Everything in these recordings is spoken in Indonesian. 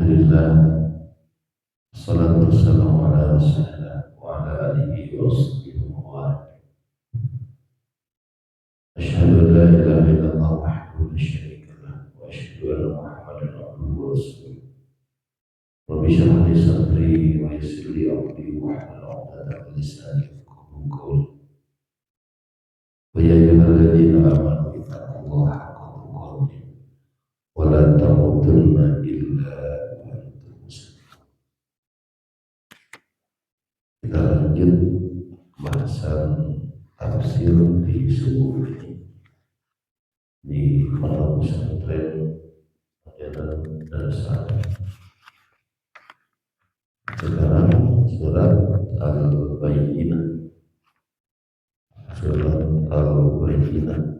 Alhamdulillah, salatu wassalamu ala rasulillah wa ala alihi wa sahbihi wa asyhadu an la ilaha illallah wahdahu la syarika lah wa asyhadu anna Muhammadan abduhu wa rasuluh. Rabbi shrah li sadri wa yassir li amri wa hlul 'uqdatam min lisani yafqahu qawli. Wa ya ayyuhalladzina amanu ittaqullaha haqqa tuqatih wa la tamutunna illa wa antum muslimun. Kita lanjut bahasan tafsir di subuh ini di Pondok Pesantren Jalan Darussalam. Sekarang surat Al-Bayyinah. Surat Al-Bayyinah.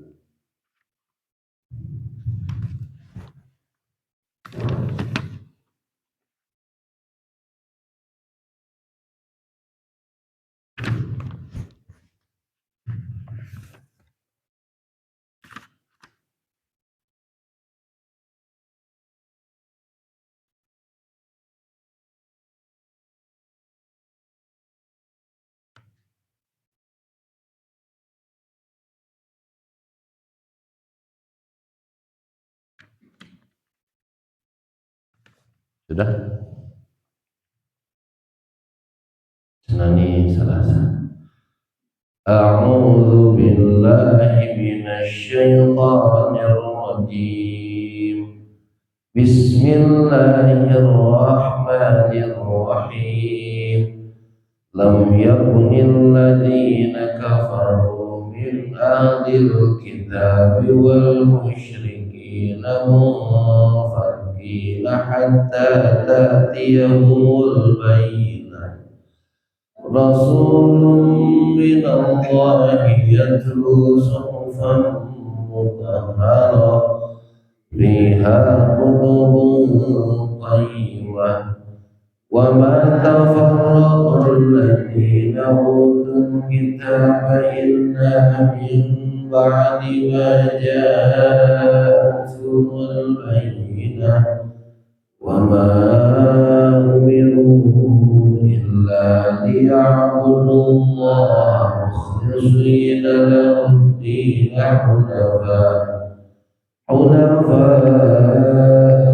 Sudah? Senani Salasa. A'udzu billahi minasy syaithanir rajim. Bismillahirrahmanirrahim. Lam yakunil ladzina kafaru min ahlil kitabi wal musyrikin munfakkina hatta ta'tiyahumul bayyinah. Rasulun minallahi yatlu suhufan mutahharah fiha kutubun qayyimah. Wa ma tafarraqa alladziina utul kitaaba illaa min ba'di ma jaa'athumul bayyinah. Wa ma umiru illaa liya'budullaha mukhlishina lahu-d-diina hunafaa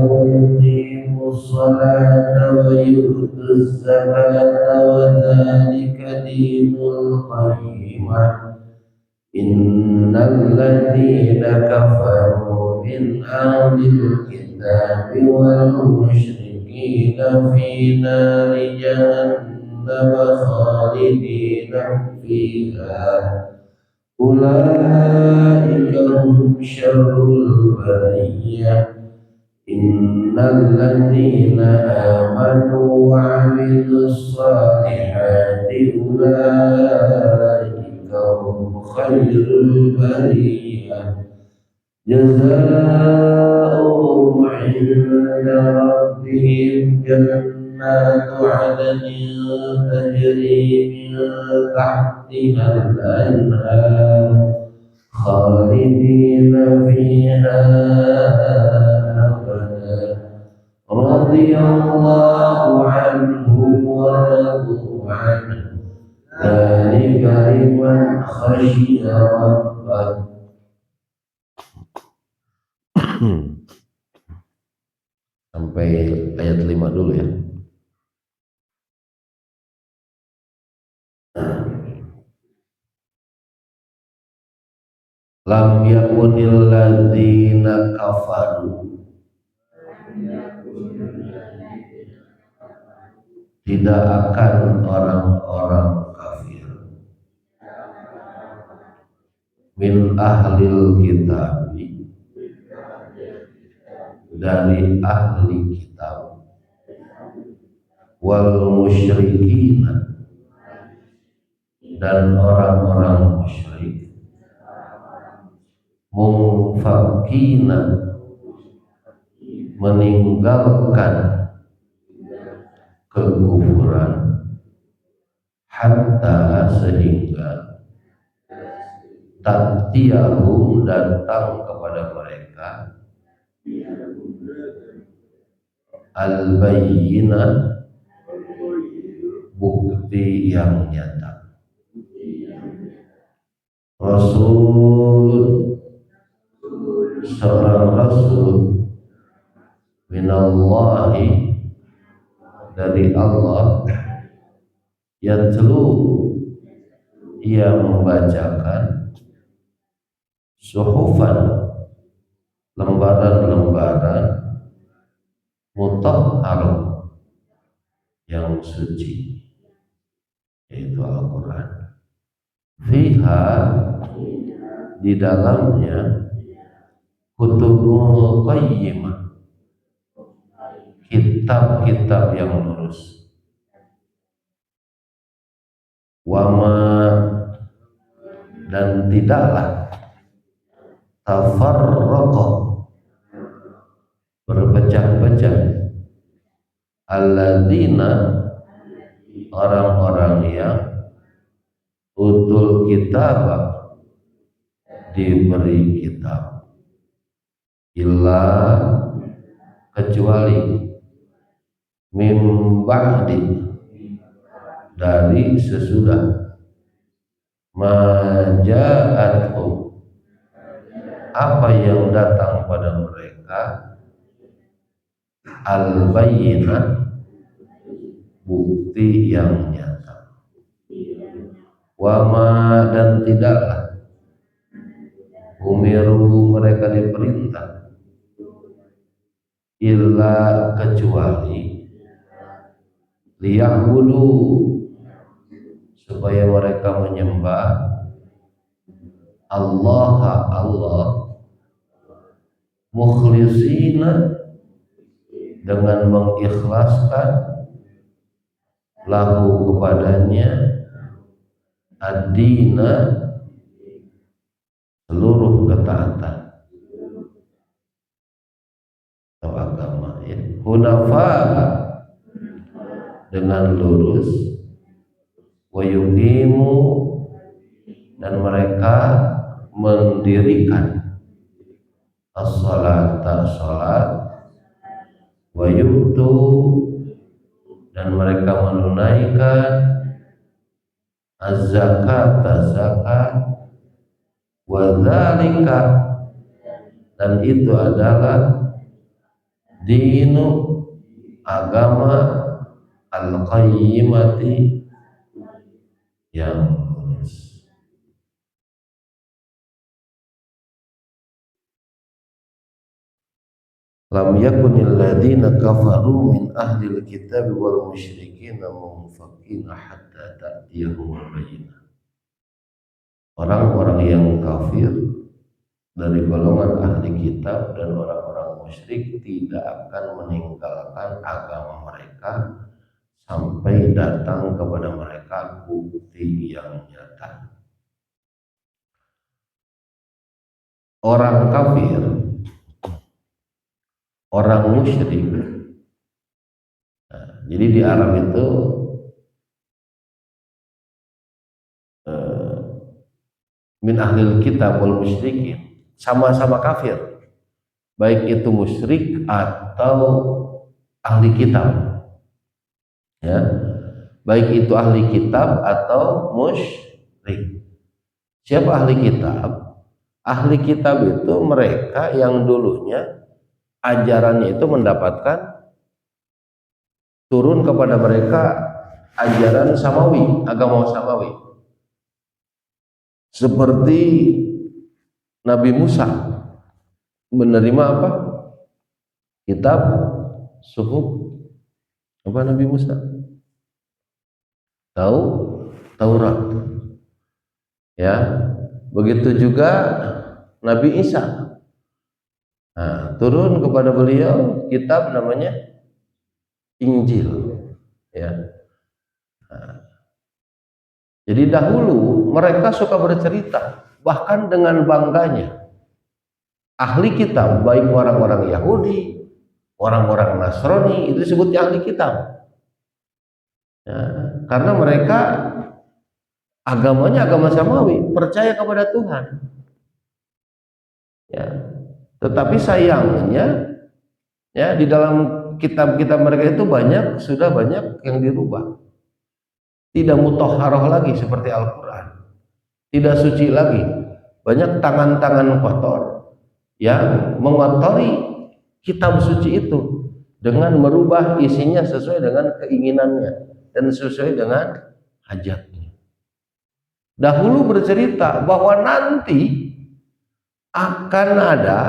wa yuqiimus salaata wa yu'tuz zakata wa dzalika dinul qayyimah. Innal ladzina kafaru min ahlil kitabi wal musyrikina fi nari jahannam khalidina fiha. Ulaika hum syarrul bariyah. Innal ladzina amanu wa 'amilus shalihati ulaika hum khairul bariyah. Jazaa'uhum 'inda rabbihim jannatu 'adnin tajri min tahtihal anhar khalidina fiha abada. Radiyallahu anhum wa radu anhu. Dzalika liman khashiya rabbah. Sampai ayat 5 dulu ya. Lam yakunil ladzina kafaru. Tidak akan orang-orang kafir min ahlil kitabi, dari ahli kitab, wal musyrikin, dan orang-orang musyrik, munfakkina, meninggalkan kekufuran, hatta sehingga ta'tiyahum datang kepada mereka al-bayyinah, bukti yang nyata. Rasul, seorang rasul minallahi, dari Allah, yatlu, ia membacakan, suhufan, lembaran-lembaran, mutahharah, yang suci, yaitu Al-Quran. Fiha, di dalamnya, kutubul qayyimah, kitab-kitab yang lurus. Wama, dan tidaklah, tafarraqa, berpecah-pecah, alladzina, orang-orang yang utul kitab, diberi kitab, illa, kecuali, mim ba'di, dari sesudah, maja'athum, apa yang datang pada mereka, al-bayyinah, bukti yang nyata. Wama, dan tidaklah, umiru, mereka diperintah, illa, kecuali, liya'budu, supaya mereka menyembah Allah, mukhlisina, dengan mengikhlaskan, lahu, kepadanya, ad-dina, seluruh ketaatan atau agama, ya. Hunafa, dengan lurus, wa yuqimu, dan mereka mendirikan, as-salata, salat, wa yu'tu, dan mereka menunaikan, az-zakat, zakat, wa dzalika, dan itu adalah, dinu, agama, al-qayyimati, yang lurus. Lam yakunil ladzina kafaru min ahlil kitab wal musyrikin munfaqina hatta ta'tiyahumul bayyinah. Orang-orang yang kafir dari golongan ahli kitab dan orang-orang musyrik tidak akan meninggalkan agama mereka sampai datang kepada mereka bukti yang nyata. Orang kafir, orang musyrik, nah, jadi di Arab itu min ahlil kitab wal musyrikin, sama-sama kafir, baik itu musyrik atau ahli kitab, ya, baik itu ahli kitab atau musyrik. Siapa ahli kitab? Ahli kitab itu mereka yang dulunya ajarannya itu mendapatkan, turun kepada mereka ajaran samawi, agama samawi, seperti Nabi Musa menerima apa? Kitab suhuf apa Nabi Musa? Tahu? Taurat. Ya, begitu juga Nabi Isa. Nah, turun kepada beliau kitab namanya Injil. Ya. Nah, jadi dahulu mereka suka bercerita, bahkan dengan bangganya, ahli kitab, baik orang-orang Yahudi, orang-orang Nasrani, itu disebutnya ahli kitab. Ya, karena mereka agamanya agama samawi, percaya kepada Tuhan. Ya, tetapi sayangnya, ya, di dalam kitab-kitab mereka itu sudah banyak yang dirubah. Tidak mutahharah lagi seperti Al-Quran, tidak suci lagi. Banyak tangan-tangan kotor yang mengotori kitab suci itu dengan merubah isinya sesuai dengan keinginannya dan sesuai dengan hajatnya. Dahulu bercerita bahwa nanti akan ada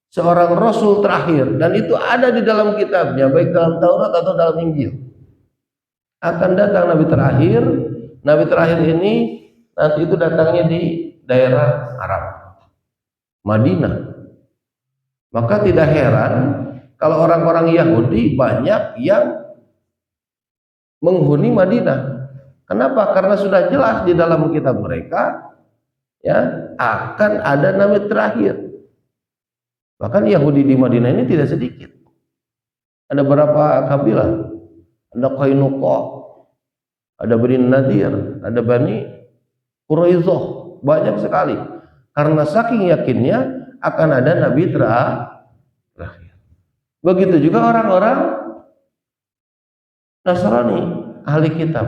seorang Rasul terakhir, dan itu ada di dalam kitabnya, baik dalam Taurat atau dalam Injil. Akan datang Nabi terakhir. Nabi terakhir ini nanti itu datangnya di daerah Arab, Madinah. Maka tidak heran kalau orang-orang Yahudi banyak yang menghuni Madinah. Kenapa? Karena sudah jelas di dalam kitab mereka, ya, akan ada Nabi terakhir. Bahkan Yahudi di Madinah ini tidak sedikit. Ada berapa kabilah? Ada Qainuqa, ada Bani Nadir, ada Bani Quraidah, banyak sekali. Karena saking yakinnya akan ada Nabi terakhir. Begitu juga orang-orang Nasrani, ahli kitab,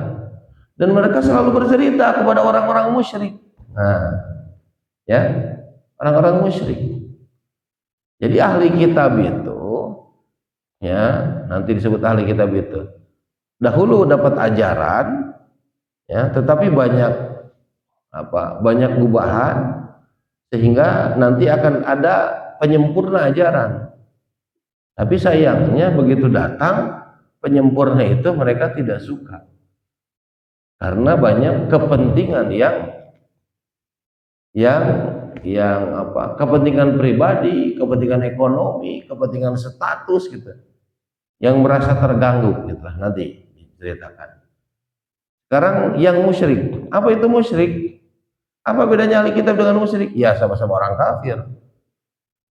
dan mereka selalu bercerita kepada orang-orang musyrik. Nah, ya, orang-orang musyrik. Jadi ahli kitab itu, ya, nanti disebut ahli kitab itu, dahulu dapat ajaran, ya, tetapi banyak gubahan, sehingga nanti akan ada penyempurna ajaran. Tapi sayangnya begitu datang penyempurna itu mereka tidak suka, karena banyak kepentingan kepentingan pribadi, kepentingan ekonomi, kepentingan status gitu, yang merasa terganggu gitu. Nanti diceritakan. Sekarang yang musyrik, apa itu musyrik? Apa bedanya ahli kitab dengan musyrik? Ya, sama-sama orang kafir.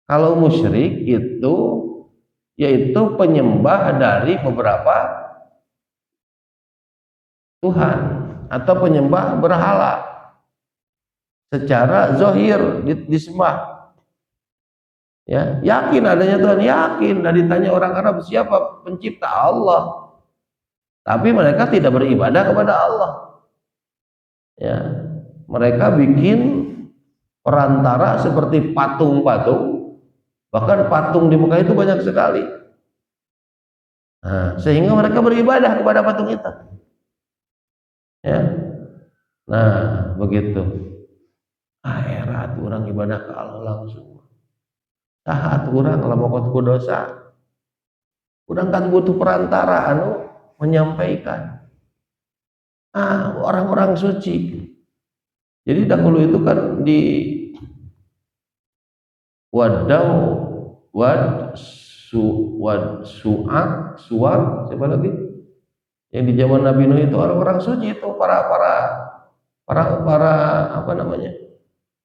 Kalau musyrik itu yaitu penyembah dari beberapa Tuhan atau penyembah berhala secara zahir, disembah. Ya, yakin adanya Tuhan, yakin. Dan ditanya orang Arab, siapa pencipta? Allah. Tapi mereka tidak beribadah kepada Allah. Ya, mereka bikin perantara seperti patung-patung. Bahkan patung di Mekah itu banyak sekali. Nah, sehingga mereka beribadah kepada patung itu. Ya. Nah, begitu. Akhirat orang ibadah ke Allah langsung. Saat orang lamun ku dosa, orang kan butuh perantara menyampaikan. Orang-orang suci. Jadi dahulu itu kan di Suar, siapa lagi? Yang di zaman Nabi Nuh itu orang-orang suci itu, para apa namanya?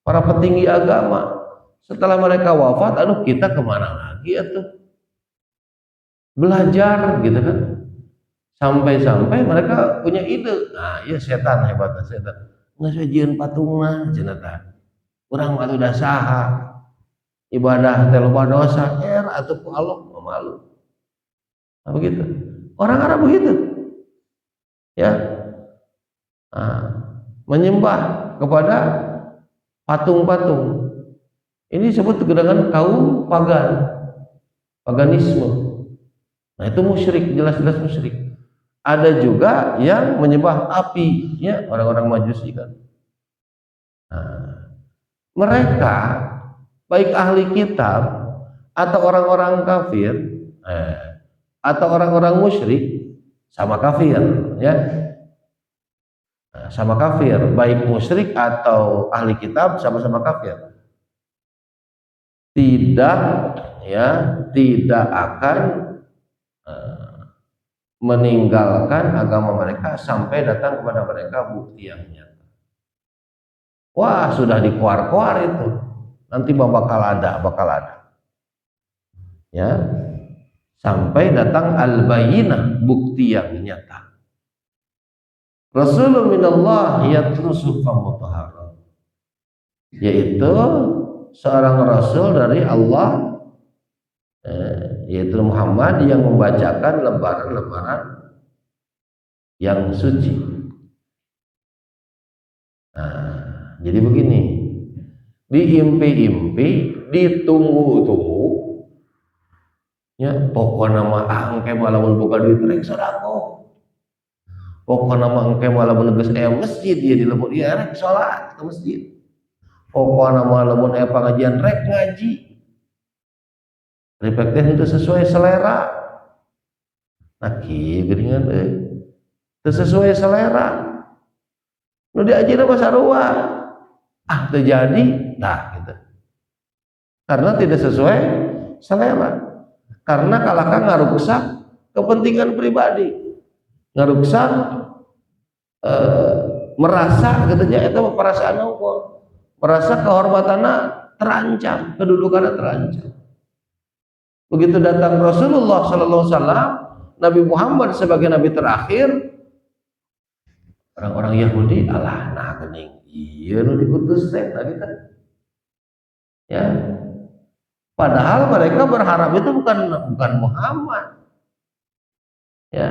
Para petinggi agama. Setelah mereka wafat, kita kemana lagi belajar gitu kan? Sampai-sampai mereka punya ide. Nah, ya setan, hebatnya setan. Nggak sajian patungna cenah. Urang mah udah saha. Ibadah teloba dosa atau Allah malu. Nah, begitu. Orang Arab begitu. Ya. Menyembah kepada patung-patung. Ini disebut dengan kaum paganisme. Nah, itu musyrik, jelas-jelas musyrik. Ada juga yang menyembah api, ya, orang-orang Majusi kan. Nah, mereka baik ahli kitab atau orang-orang kafir, atau orang-orang musyrik, sama kafir, ya. Nah, sama kafir, baik musyrik atau ahli kitab sama-sama kafir. Tidak akan meninggalkan agama mereka sampai datang kepada mereka bukti yang nyata. Wah, sudah dikuar-kuar itu. Nanti bakal ada. Ya. Sampai datang al-bayyinah, bukti yang nyata. Rasulullah minallah yatlu sufa mutahhara. Yaitu seorang rasul dari Allah yaitu Muhammad yang membacakan lembaran-lembaran yang suci. Nah, jadi begini, diimpi-impi, ditunggu-tunggu, ya pokoknya nama angke malamun buka duit rek sodako, pokoknya nama angke malamun geus aya masjid dia di lembut dia rek salat ke masjid, pokoknya malamun aya pengajian rek ngaji, rek teh henteu sesuai selera, nah kieu geuningan teu sesuai selera, nu diajina mah sarua teu jadi, nah gitu, karena tidak sesuai selera, karena kalahkan ngaruksak kepentingan pribadi, ngaruksak merasa katanya itu perasaan hukum, merasa kehormatannya terancam, kedudukannya terancam. Begitu datang Rasulullah Sallallahu Alaihi Wasallam, Nabi Muhammad sebagai Nabi terakhir, orang-orang Yahudi alah nah gening iya nu diutus teh tadi kan, ya. Padahal mereka berharap itu bukan Muhammad, ya,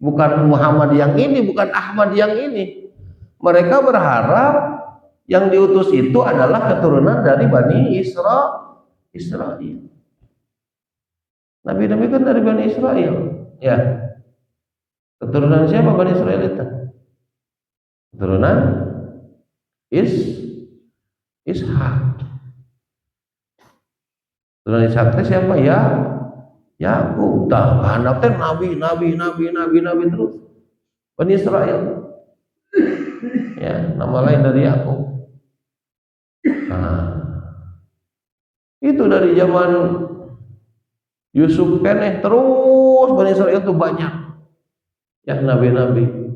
bukan Muhammad yang ini, bukan Ahmad yang ini. Mereka berharap yang diutus itu adalah keturunan dari Bani Israel. Nabi-nabi kan dari Bani Israel, ya. Keturunan siapa Bani Israel itu? Keturunan Ishak. Keturunan Ishak itu siapa? Ya, Yakub. Anak teh nabi terus. Bani Israel. Ya, nama lain dari Yakub. Nah, itu dari zaman Yusuf keneh terus Bani Israel itu banyak yang nabi-nabi.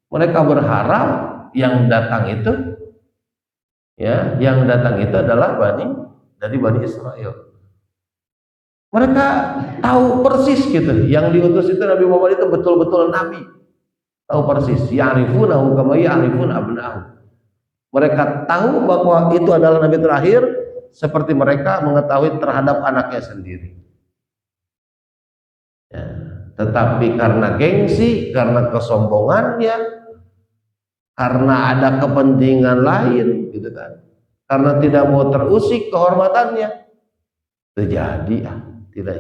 Mereka berharap yang datang itu, ya, yang datang itu adalah dari Bani Israel. Mereka tahu persis gitu, yang diutus itu Nabi Muhammad itu betul-betul nabi, tahu persis. Ya'rifunahu kama ya'rifun abna'ahum. Mereka tahu bahwa itu adalah nabi terakhir seperti mereka mengetahui terhadap anaknya sendiri. Ya, tetapi karena gengsi, karena kesombongannya, karena ada kepentingan lain, gitu kan, karena tidak mau terusik kehormatannya, tidak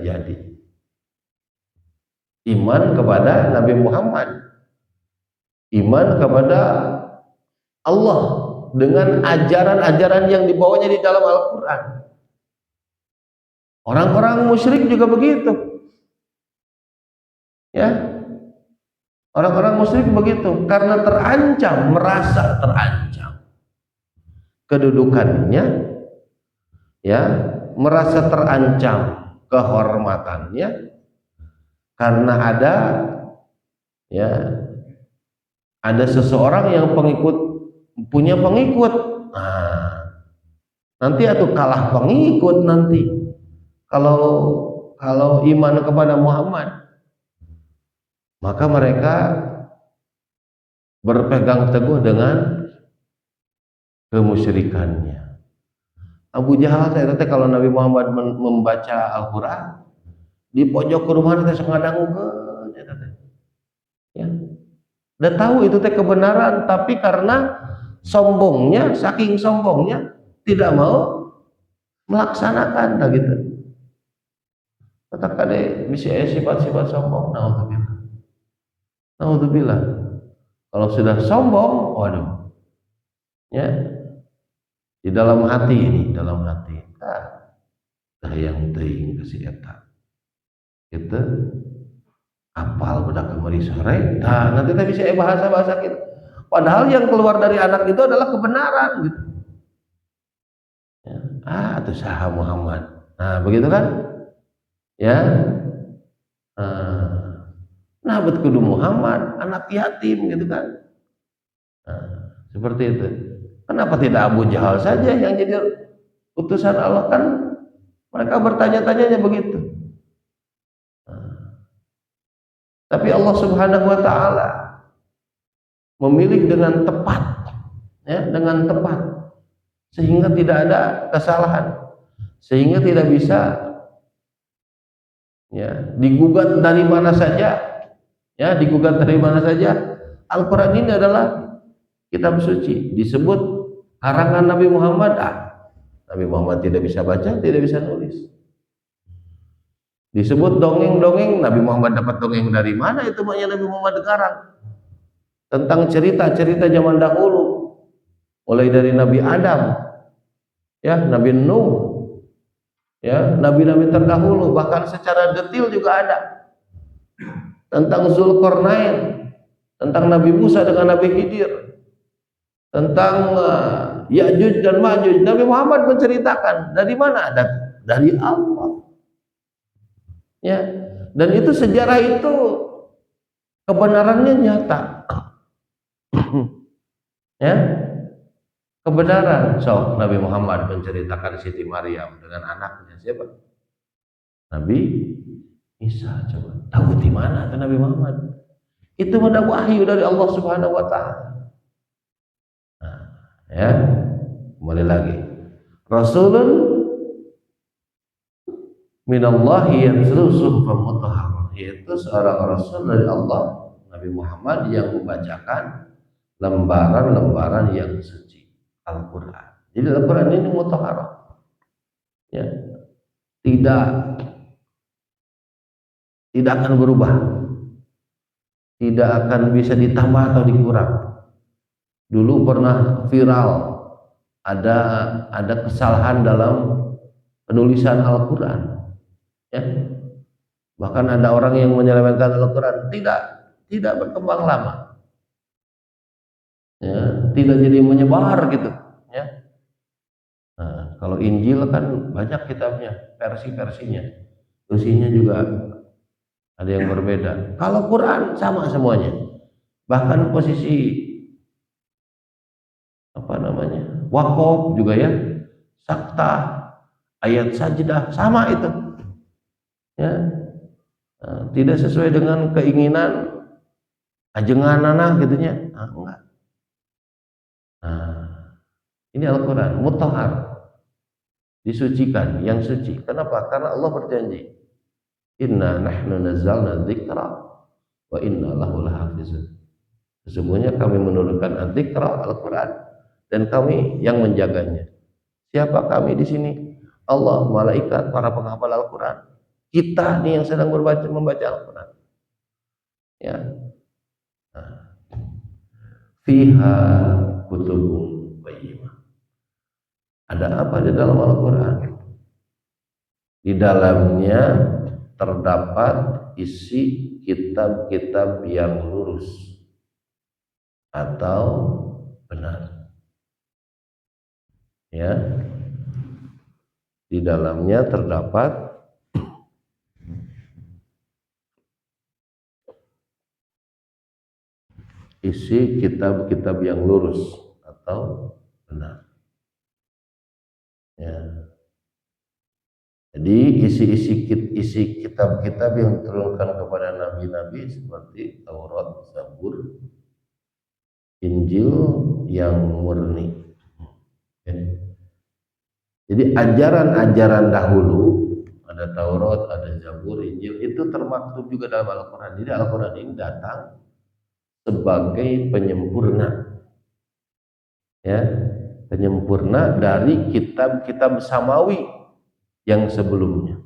jadi iman kepada Nabi Muhammad, iman kepada Allah dengan ajaran-ajaran yang dibawanya di dalam Al-Quran. Orang-orang musyrik juga begitu, ya. Orang-orang musyrik begitu karena terancam, merasa terancam kedudukannya, ya, merasa terancam kehormatannya karena ada seseorang yang punya pengikut. Nah, nanti atau kalah pengikut nanti kalau iman kepada Muhammad, maka mereka berpegang teguh dengan kemusyrikannya. Abu Jahal saya teh kalau Nabi Muhammad membaca Al-Quran di pojok rumah teh sok ngadangukeun eta teh. Ya. Udah tahu itu teh kebenaran, tapi karena sombongnya, saking sombongnya tidak mau melaksanakan gitu. Kata kade bisa sifat-sifat sombong, naudzubillah. Kalau sudah sombong, waduh, ya, di dalam hati, yang teuing ke si eta, kita apal budak kemari sore, nah nanti kita bisa bahasa kita. Padahal yang keluar dari anak itu adalah kebenaran, gitu. Ya, itu saha Muhammad. Nah begitu kan, ya. Nah kudu Muhammad, anak yatim, gitu kan. Nah, seperti itu. Kenapa tidak Abu Jahal saja yang jadi utusan Allah? Kan mereka bertanya-tanyanya begitu. Tapi Allah Subhanahu wa Ta'ala memilih dengan tepat, ya, dengan tepat, sehingga tidak ada kesalahan, sehingga tidak bisa Ya, digugat dari mana saja, ya, digugat dari mana saja. Al-Quran ini adalah kitab suci, disebut karangan Nabi Muhammad. Nabi Muhammad tidak bisa baca, tidak bisa nulis. Disebut dongeng-dongeng, Nabi Muhammad dapat dongeng dari mana? Itu maknya Nabi Muhammad garang tentang cerita-cerita zaman dahulu, mulai dari Nabi Adam, ya, Nabi Nuh, ya, nabi-nabi terdahulu, bahkan secara detail juga ada tentang Zulkarnain, tentang Nabi Musa dengan Nabi Khidir, tentang Ya'juj dan Ma'juj. Nabi Muhammad menceritakan dari mana? Dari Allah. Ya, dan itu sejarah itu kebenarannya nyata. Ya, kebenaran. So, Nabi Muhammad menceritakan Siti Maryam dengan anaknya siapa? Nabi Isa. Coba tahu di mana Nabi Muhammad? Itu ada wahyu dari Allah Subhanahu wa taala. Nah, ya, kembali lagi. Rasulun minallahi yatlu suhufan mutahharah, yaitu seorang rasul dari Allah, Nabi Muhammad, yang membacakan lembaran-lembaran yang suci, Al-Quran. Jadi Al-Quran ini mutahharah, ya, tidak akan berubah, tidak akan bisa ditambah atau dikurang. Dulu pernah viral ada kesalahan dalam penulisan Al-Quran, ya, bahkan ada orang yang menyelewengkan Al-Quran, tidak berkembang lama, ya, tidak jadi menyebar gitu, ya. Nah, kalau Injil kan banyak kitabnya, versi-versinya, isinya juga ada yang berbeda. Kalau Quran sama semuanya, bahkan posisi wakof juga, ya, sakta, ayat sajdah sama itu, ya. Nah, tidak sesuai dengan keinginan ajengan anak gitunya, enggak. Nah, ini Al-Quran mutahhar, disucikan, yang suci. Kenapa? Karena Allah berjanji, inna nahnu nazzalna dzikra wa inna lahu lahafizun. Sesungguhnya kami menurunkan al-dzikra, Al-Quran, dan kami yang menjaganya. Siapa kami di sini? Allah, malaikat, para penghafal Al-Quran. Kita nih yang sedang membaca Al-Quran. Ya. Nah. Fiha kutubun qayyimah. Ada apa di dalam Al-Quran? Di dalamnya terdapat isi kitab-kitab yang lurus atau benar. Ya. Di dalamnya terdapat isi kitab-kitab yang lurus atau benar. Ya. Jadi isi kitab-kitab yang diturunkan kepada nabi-nabi seperti Taurat, Zabur, Injil yang murni. Ya. Jadi ajaran-ajaran dahulu, ada Taurat, ada Zabur, Injil, itu termaktub juga dalam Al-Quran. Jadi Al-Quran ini datang sebagai penyempurna, ya, penyempurna dari kitab-kitab samawi yang sebelumnya.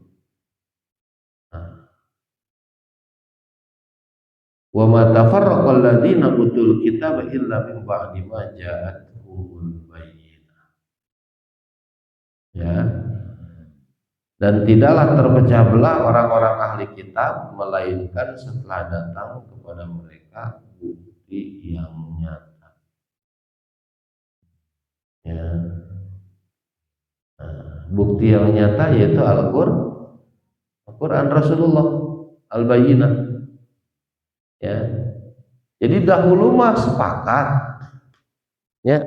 Wa ma tafarraqal ladzina utul kitaba illa min ba'di ma ja'atuhumul bayyinah. Ya. Dan tidaklah terpecah belah orang-orang ahli kitab melainkan setelah datang kepada mereka bukti yang nyata. Ya. Nah, bukti yang nyata yaitu Al-Quran Rasulullah, Al-Bayyinah. Ya. Jadi dahulu mah sepakat, ya,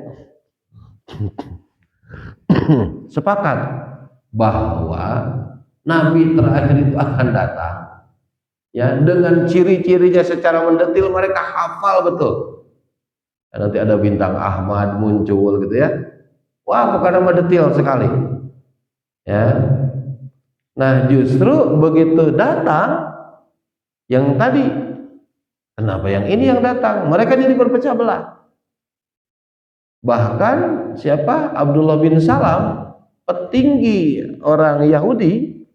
sepakat bahwa Nabi terakhir itu akan datang, ya, dengan ciri-cirinya secara mendetil, mereka hafal betul. Ya, nanti ada bintang Ahmad muncul gitu, ya. Wah, bukan nama detil sekali. Ya. Nah, justru begitu datang yang tadi, kenapa yang ini yang datang? Mereka jadi berpecah belah. Bahkan siapa? Abdullah bin Salam, petinggi orang Yahudi,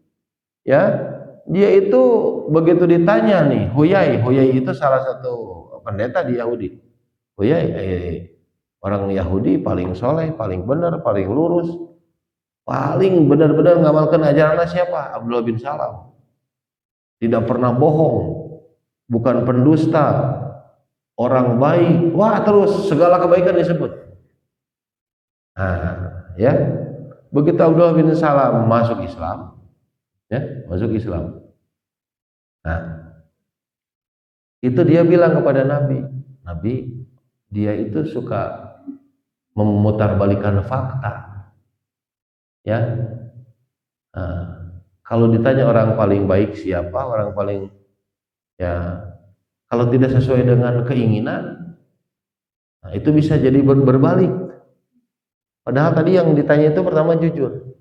ya, dia itu begitu ditanya nih, Huyai itu salah satu pendeta di Yahudi. Huyai, orang Yahudi paling soleh, paling benar, paling lurus, paling benar-benar ngamalkan ajaran siapa? Abdullah bin Salam. Tidak pernah bohong, bukan pendusta, orang baik, wah terus segala kebaikan disebut. Nah, ya, begitu Abdullah bin Salam masuk Islam, ya, masuk Islam. Nah, itu dia bilang kepada Nabi, dia itu suka memutarbalikan fakta, ya. Nah, kalau ditanya orang paling baik siapa, orang paling, ya, kalau tidak sesuai dengan keinginan, nah itu bisa jadi berbalik. Padahal tadi yang ditanya itu pertama jujur.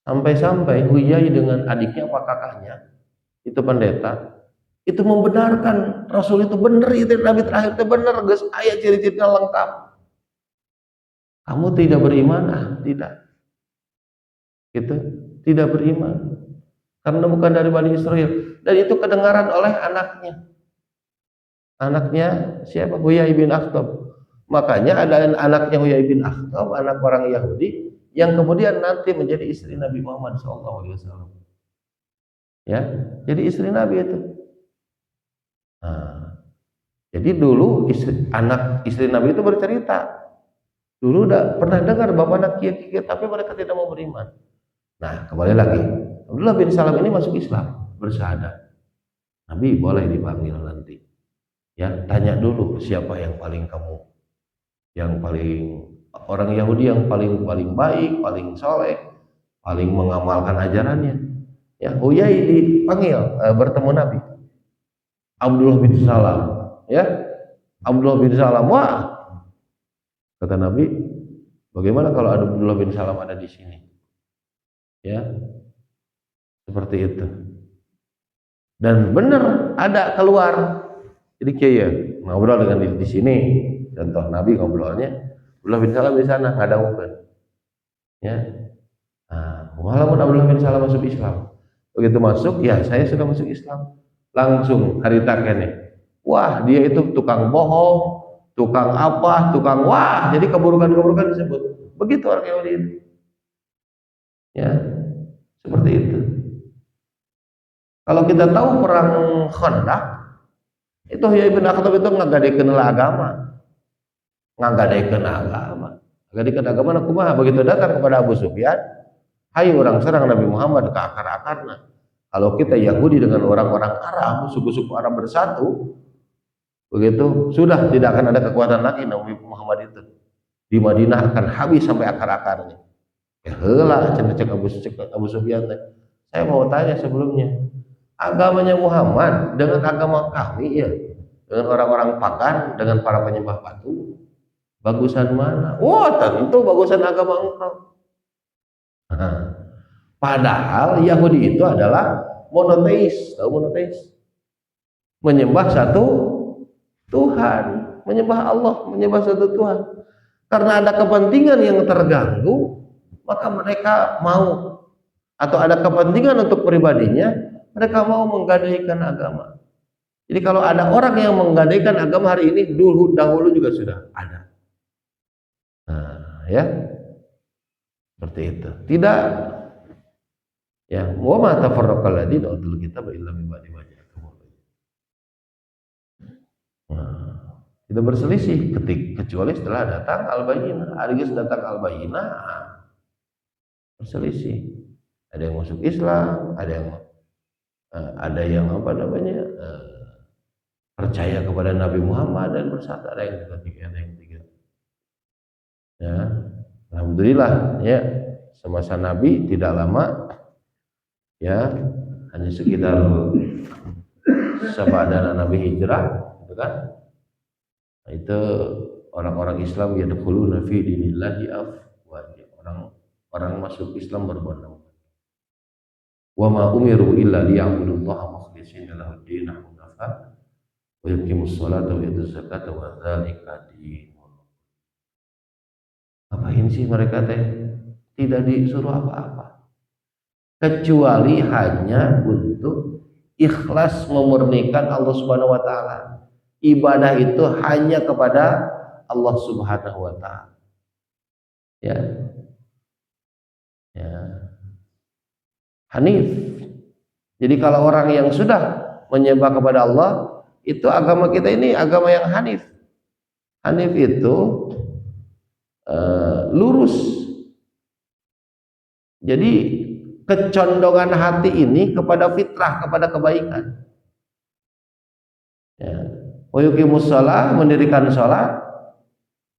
Sampai-sampai Huyai dengan adiknya apa kakaknya, itu pendeta, itu membenarkan Rasul itu benar, itu Nabi terakhir itu benar, guys, ayat ciri-cirinya lengkap. Kamu tidak beriman? Ah, tidak. Gitu, tidak beriman. Karena bukan dari Bani Israel. Dan itu kedengaran oleh anaknya. Anaknya siapa? Huyai bin Akhtab. Makanya ada anaknya Huyai bin Akhtab, anak orang Yahudi, yang kemudian nanti menjadi istri Nabi Muhammad SAW. Ya, jadi istri Nabi itu. Nah, jadi dulu anak istri Nabi itu bercerita, dulu udah pernah dengar bapak anak kia-kia, tapi mereka tidak mau beriman. Nah, kembali lagi, Abdullah bin Salam ini masuk Islam, bersyahadat. Nabi boleh dipanggil nanti. Ya, tanya dulu siapa yang paling orang Yahudi yang paling baik, paling soleh, paling mengamalkan ajarannya. Ya, Huyai dipanggil bertemu Nabi. Abdullah bin Salam, ya, Abdullah bin Salam, wah, kata Nabi, bagaimana kalau Abdullah bin Salam ada di sini? Ya, seperti itu. Dan benar ada keluar. Jadi kayak ngobrol dengan di sini, contoh Nabi ngobrolnya, Abdullah bin Salam di sana ngadawukeun. Ya. Nah, walaupun Abdullah bin Salam masuk Islam. Begitu masuk, ya saya sudah masuk Islam. Langsung harita kene. Wah, dia itu tukang bohong, tukang apa, tukang wah, jadi keburukan-keburukan disebut. Begitu orang Yahudi itu. Ya, seperti itu. Kalau kita tahu perang Khandaq, itu Huyai bin Akhtab itu ngagadekeun agama. Ngagadekeun agama. Ngagadekeun agama na kumaha begitu datang kepada Abu Sufyan, hai orang serang Nabi Muhammad ke akar-akarna. Kalau kita Yahudi dengan orang-orang Arab, suku-suku Arab bersatu, begitu sudah tidak akan ada kekuatan lagi Nabi Muhammad itu. Di Madinah akan habis sampai akar-akarnya. Heula cek Abu Sufyan teh. Saya mau tanya sebelumnya, agamanya Muhammad dengan agama kami ya, dengan orang-orang pagan, dengan para penyembah batu, bagusan mana? Wah, tentu bagusan agama engkau. Nah, padahal Yahudi itu adalah monoteis, tahu monoteis? Menyembah satu Tuhan, menyembah Allah, menyembah satu Tuhan. Karena ada kepentingan yang terganggu, maka mereka mau, atau ada kepentingan untuk pribadinya, mereka mau menggadaikan agama. Jadi kalau ada orang yang menggadaikan agama hari ini, dahulu juga sudah ada. Nah, ya, seperti itu. Tidak, ya, wa ma tafarraqal ladina utul kitaba illa min ba'di ma ja'ahum. Nah, tidak berselisih kecuali setelah datang al-bayyinah. Harus datang al-bayyinah, berselisih. Ada yang masuk Islam, ada yang apa namanya, percaya kepada Nabi Muhammad dan bersatu, ada yang tiga, ada yang tiga. Ya, alhamdulillah, ya, semasa Nabi tidak lama, ya, hanya sekitar sabada Nabi hijrah, gitu kan? Nah, itu orang-orang Islam yadkhuluna fi dinillahi afwaja. Orang masuk Islam berbondong. Wa ma umiru illa liya'budullaha mukhlishina lahud-din hunafa wa yuqimus sholata wa yutuz zakata wa dzalika dinul. Ngapain sih mereka teh? Tidak disuruh apa-apa kecuali hanya untuk ikhlas memurnikan Allah Subhanahu wa taala. Ibadah itu hanya kepada Allah Subhanahu wa taala. Ya. Ya. Hanif. Jadi kalau orang yang sudah menyembah kepada Allah, itu agama kita ini agama yang hanif. Hanif itu lurus. Jadi kecondongan hati ini kepada fitrah, kepada kebaikan. Ya. Wa yuqimus shalah, mendirikan salat,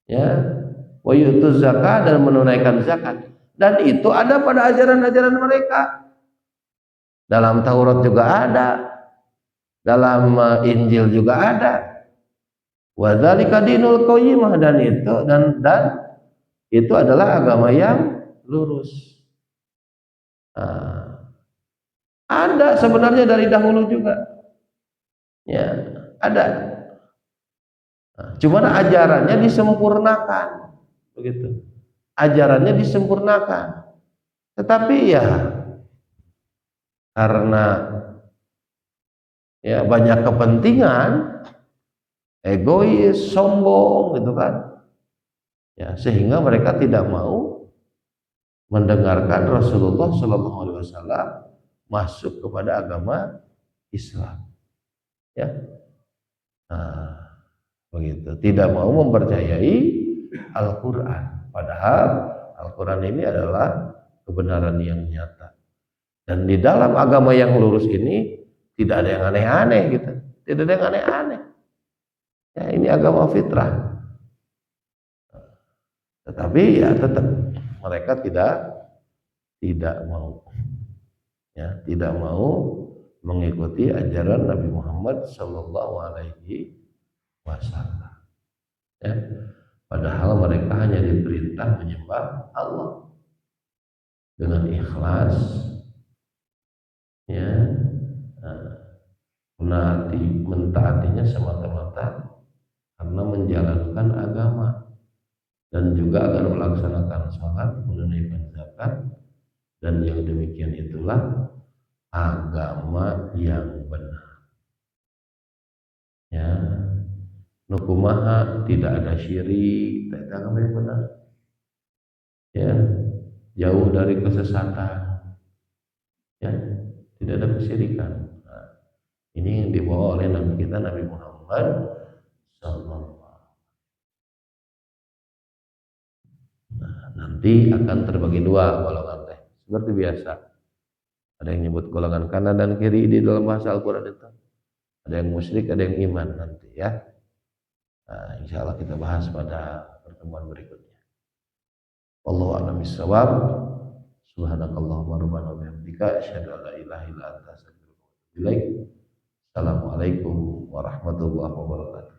ya. Wa yutuz zakat, dan menunaikan zakat. Dan itu ada pada ajaran-ajaran mereka. Dalam Taurat juga ada, dalam Injil juga ada. Wa dzalika dinul qayyimah, dan itu adalah agama yang lurus. Ada sebenarnya dari dahulu juga, ya ada. Cuma ajarannya disempurnakan, begitu. Ajarannya disempurnakan, tetapi ya karena ya banyak kepentingan, egois, sombong, gitu kan, ya sehingga mereka tidak mau mendengarkan Rasulullah SAW masuk kepada agama Islam, ya. Begitu, tidak mau mempercayai Al-Quran, padahal Al-Quran ini adalah kebenaran yang nyata. Dan di dalam agama yang lurus ini tidak ada yang aneh-aneh, gitu. Tidak ada yang aneh-aneh. Ya, ini agama fitrah. Tetapi ya tetap mereka tidak mau, ya, tidak mau mengikuti ajaran Nabi Muhammad Sallallahu Alaihi Wasallam. Ya, padahal mereka hanya diperintah menyembah Allah dengan ikhlas, ya, mentaatinya semata-mata karena menjalankan agama, dan juga agar melaksanakan sholat, menunaikan zakat, dan yang demikian itulah agama yang benar. Ya, nukumaha tidak ada syirik, tidak agama yang benar. Ya, jauh dari kesesatan. Ya, tidak ada kesyirikan. Nah, ini yang dibawa oleh Nabi kita, Nabi Muhammad Sallallahu. Nah, nanti akan terbagi dua golongan teh, seperti biasa. Ada yang nyebut golongan kanan dan kiri di dalam bahasa Al-Quran itu. Ada yang musyrik, ada yang iman nanti, ya. Nah, insya Allah kita bahas pada pertemuan berikutnya. Wallahu a'lam bishawab. Subhanakallahumma rabbana wa bihamdika asyhadu an la ilaha illa anta astaghfiruka wa atubu ilaik. Assalamualaikum warahmatullahi wabarakatuh.